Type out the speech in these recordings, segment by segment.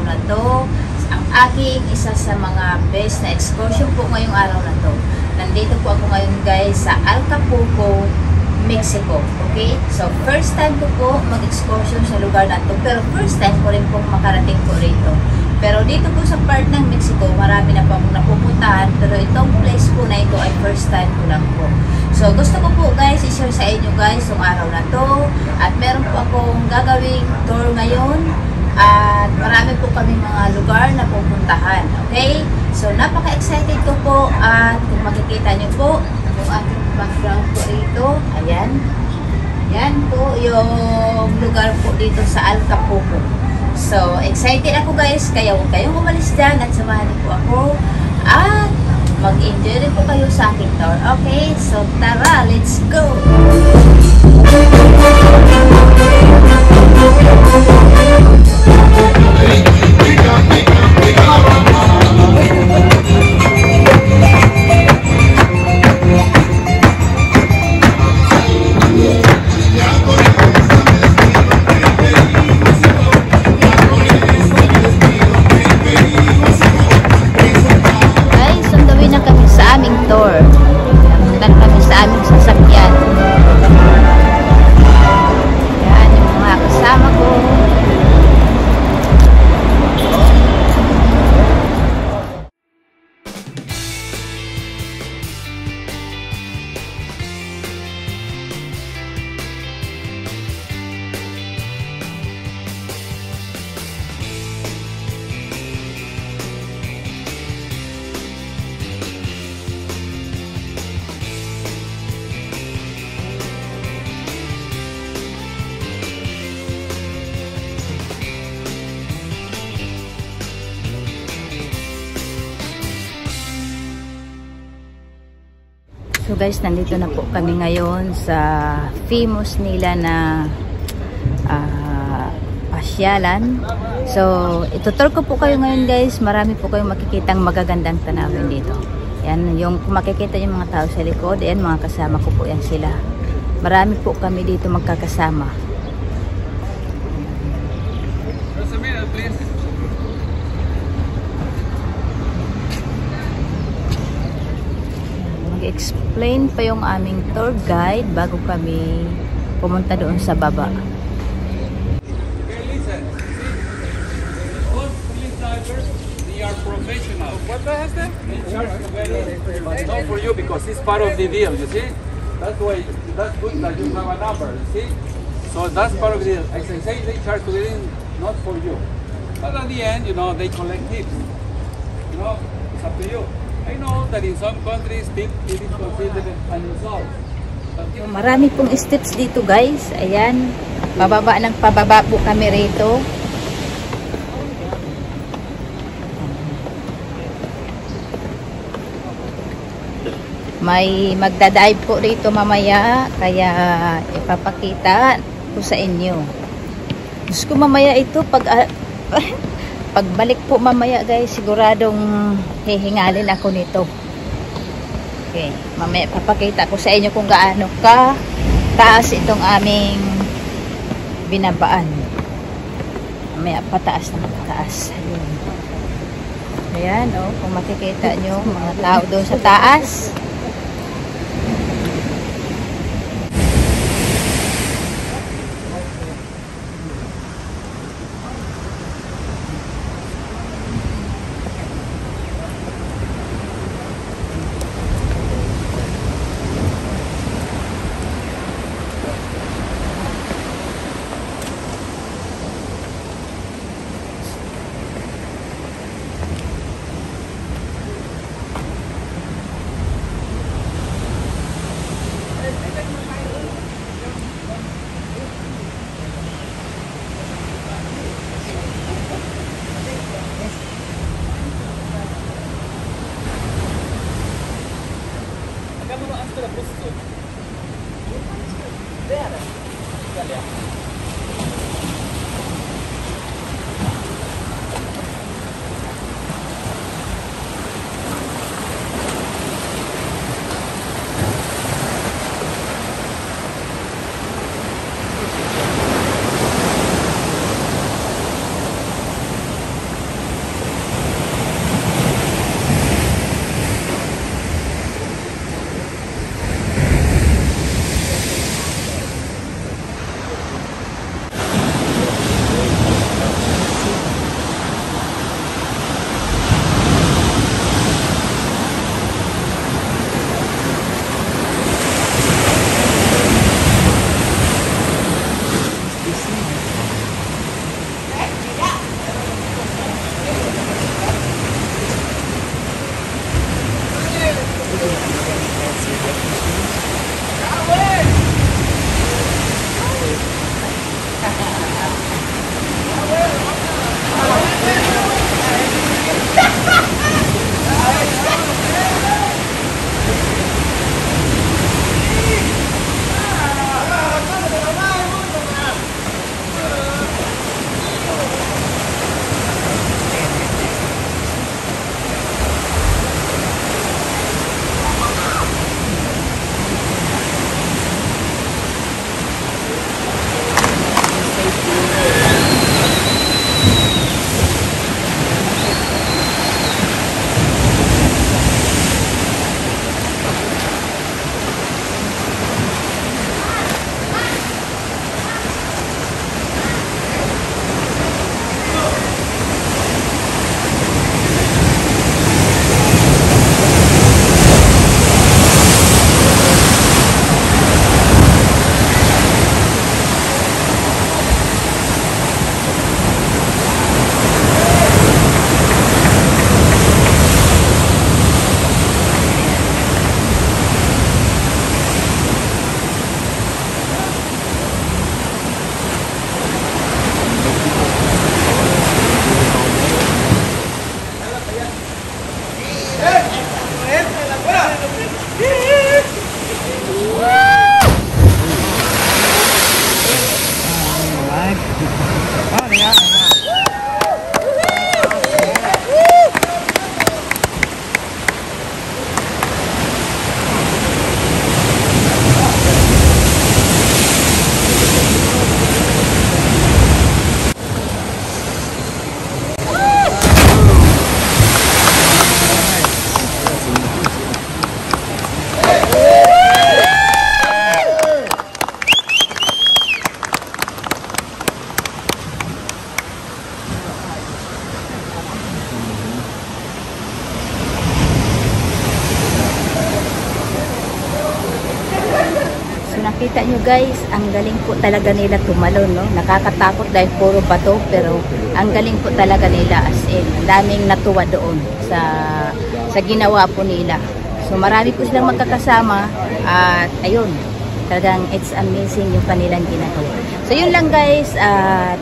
araw na to. Ang aking isa sa mga best na excursion po ngayong araw na to. Nandito po ako ngayon guys sa Acapulco, Mexico. Okay? So, first time ko po mag-excursion sa lugar na to. Pero first time ko rin po makarating po rito. Pero dito po sa part ng Mexico, marami na po akong napupuntahan. Pero itong place po na ito ay first time ko lang po. So, gusto ko po guys, i-share sa inyo guys yung araw na to. At meron po akong gagawing tour ngayon. At marami po kami mga lugar na pupuntahan. Okay? So, napaka-excited ko po. At kung makikita nyo po, yung ating background po rito. Ayan. Yan po yung lugar po dito sa Acapulco. So, excited ako guys. Kaya huwag kayong umalis dyan at samahan niyo po ako. At mag-enjoy rin po kayo sa aking tour. Okay? So, tara! Let's go! So guys, nandito na po kami ngayon sa famous nila na pasyalan. So, itutur ko po kayo ngayon guys. Marami po kayong makikitang magagandang tanawin dito. Yan, yung kung makikita yung mga tao sa likod, yan mga kasama ko po yan sila. Marami po kami dito magkakasama. Explain pa yung aming tour guide bago kami pumunta doon sa baba. Okay, listen. All police divers, they are professional. What has that? Not for you because it's part of the deal, you see? That's why, that's good that you have a number, you see? So that's part of the deal. As I say, they charge to it, not for you. But at the end, you know, they collect tips. You know, it's up to you. I know that in some countries it is considered an insult. Marami pong steps dito guys. Ayan. Pababa ng pababa po kami rito. May magdadive po rito mamaya. Kaya ipapakita ko sa inyo. Gusto ko mamaya ito pagbalik po mamaya guys, siguradong hihingalin ako nito. Okay, mamaya papakita ko sa inyo kung gaano ka taas itong aming binabaan. Mamaya pataas na pataas. Ayan, oh, kung makikita nyo mga tao doon sa taas. makikita nyo guys, ang galing po talaga nila tumalon, no? Nakakatakot dahil puro bato, pero ang galing po talaga nila, as in, daming natuwa doon sa ginawa po nila. So marami po silang magkakasama at ayun, talagang it's amazing yung kanilang ginagawa. So yun lang guys,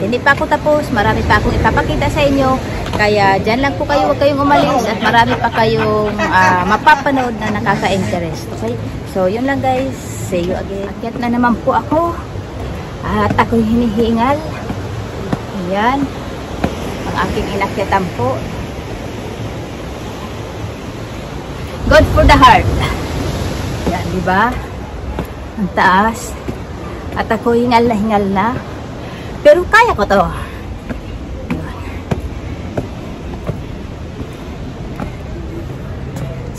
hindi pa ako tapos, marami pa akong ipapakita sa inyo, kaya dyan lang po kayo, huwag kayong umalis at marami pa kayong mapapanood na nakaka-interest. Okay? So yun lang guys, see you again. Akyat na naman po ako at ako'y hinihingal. Ayan, ang aking inakyatan po. Good for the heart. Yan, di ba? Ang taas. At ako hingal na. Pero kaya ko to.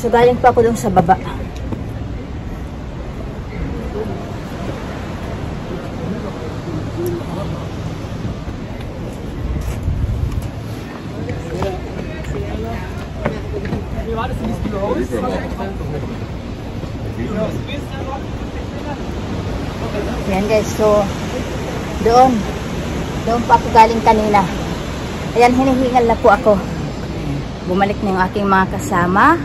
So galing pa ako dun sa baba. Yan guys, so doon pa ako galing kanina. Ayan, hinihingal na po ako. Bumalik na yung aking mga kasama.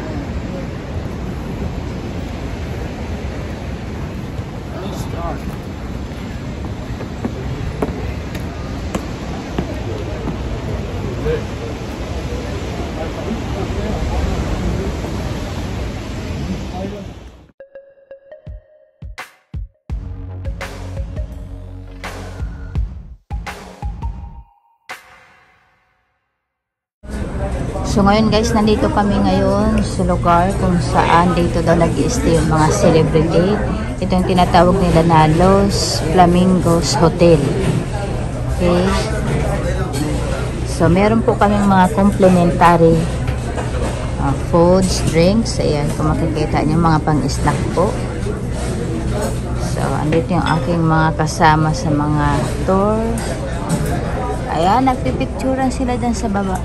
So ngayon guys, nandito kami ngayon sa lugar kung saan dito daw nag-i-stay yung mga celebrity. Ito yung tinatawag nila na Los Flamingos Hotel. Okay. So meron po kaming mga complimentary foods, drinks. Ayan, kung makikita nyo, mga pang-snack po. So andito yung aking mga kasama sa mga tour. Ayan, nagpipicturan sila dyan sa baba.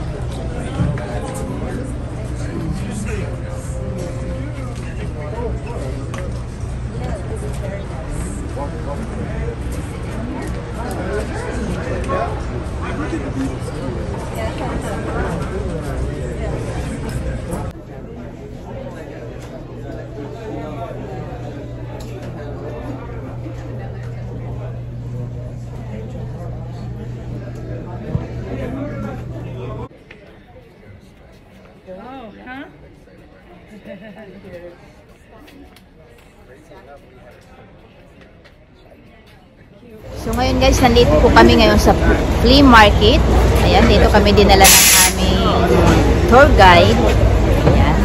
Wow, huh? So ngayon guys, nandito po kami ngayon sa flea market. Ayan, dito kami dinala ng aming tour guide. Ayan.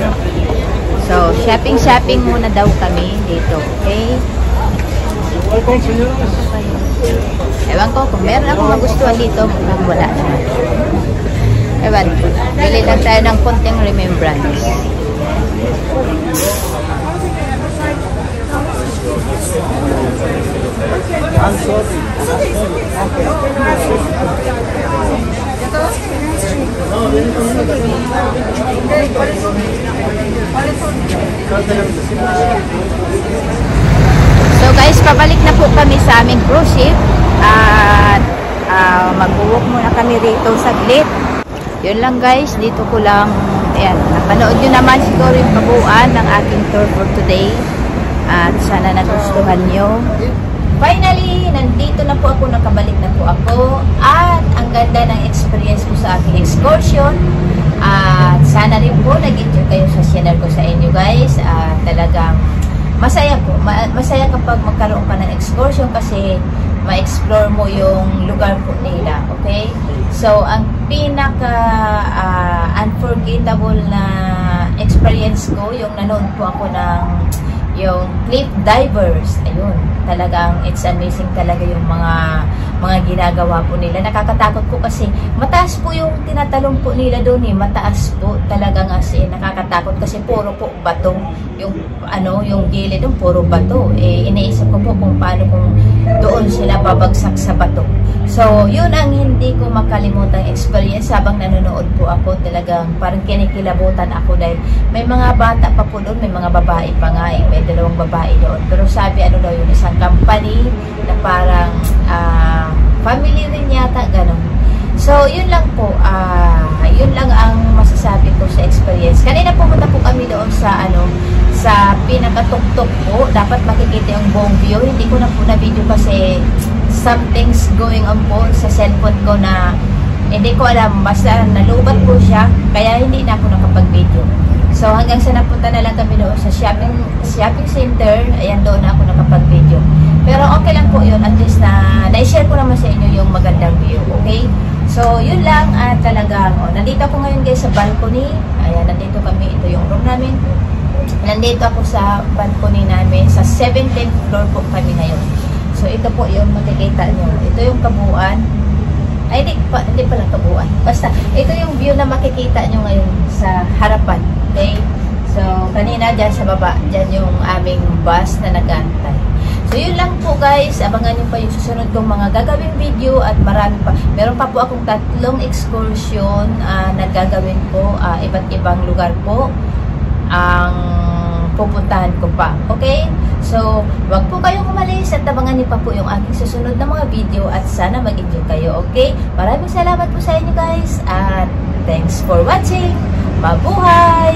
So, shopping muna daw kami dito. Okay? Ewan ko, kung meron akong magustuhan dito, mukhang wala naman. Ewan, bili lang tayo ng konting remembrance. So guys, pabalik na po kami sa aming cruise ship at mag-walk muna kami rito saglit. Yun lang guys, dito ko lang, ayan, napanood nyo naman siguro yung kabuuan ng aking tour for today at sana nagustuhan nyo. Finally, nandito na po ako, nakabalik na po ako at ang ganda ng experience ko sa aking excursion at sana rin po nag-enjoy kayo sa channel ko sa inyo guys. Talagang masaya po, masaya kapag magkaroon ka ng excursion kasi ma-explore mo yung lugar po nila, okay? So, ang pinaka unforgettable na experience ko, yung nanood po ako ng yung cliff divers. Ayun, talagang it's amazing talaga yung mga mga ginagawa po nila. Nakakatakot po kasi mataas po yung tinatalong po nila doon eh. Mataas po talaga nga nakakatakot kasi puro po bato. Yung gilid doon puro bato. Iniisip ko po kung paano kung doon sila babagsak sa bato. So, yun ang hindi ko makalimutang experience habang nanonood po ako. Talagang parang kinikilabutan ako dahil may mga bata pa po doon, may mga babae pa nga eh. May 2 babae doon. Pero sabi daw yung isang company na parang family rin yata, ganun. So, yun lang po. Yun lang ang masasabi ko sa experience. Kanina pumunta po kami doon sa sa pinakatuktok po. Dapat makikita yung buong view. Hindi ko na po na video kasi something's going on po sa cellphone ko na hindi ko alam. Basta nalubat po siya. Kaya hindi na ako nakapag-video. So, hanggang sa napunta na lang kami doon sa shopping center. Ayan, doon na ako nakapag-video. Pero okay lang po yun. At least na-share ko naman sa inyo yung magandang view. Okay? So, yun lang. At talagang, nandito ako ngayon guys sa balcony. Ayan, nandito kami. Ito yung room namin. Nandito ako sa balcony namin. Sa 17th floor po kami ngayon. So, ito po yung makikita nyo. Ito yung kabuuan. Ay, hindi pala kabuuan. Basta, ito yung view na makikita nyo ngayon sa harapan. Okay? So, kanina dyan sa baba, dyan yung aming bus na nag-aantay. So, yun lang po guys. Abangan nyo pa yung susunod kong mga gagawing video at marami pa. Meron pa po akong 3 excursion na gagawin ko. Iba't ibang lugar po ang pupuntahan ko pa. Okay? So, wag po kayong umalis at abangan niyo pa po yung aking susunod na mga video at sana mag-enjoy kayo. Okay? Maraming salamat po sa inyo guys at thanks for watching. Mabuhay!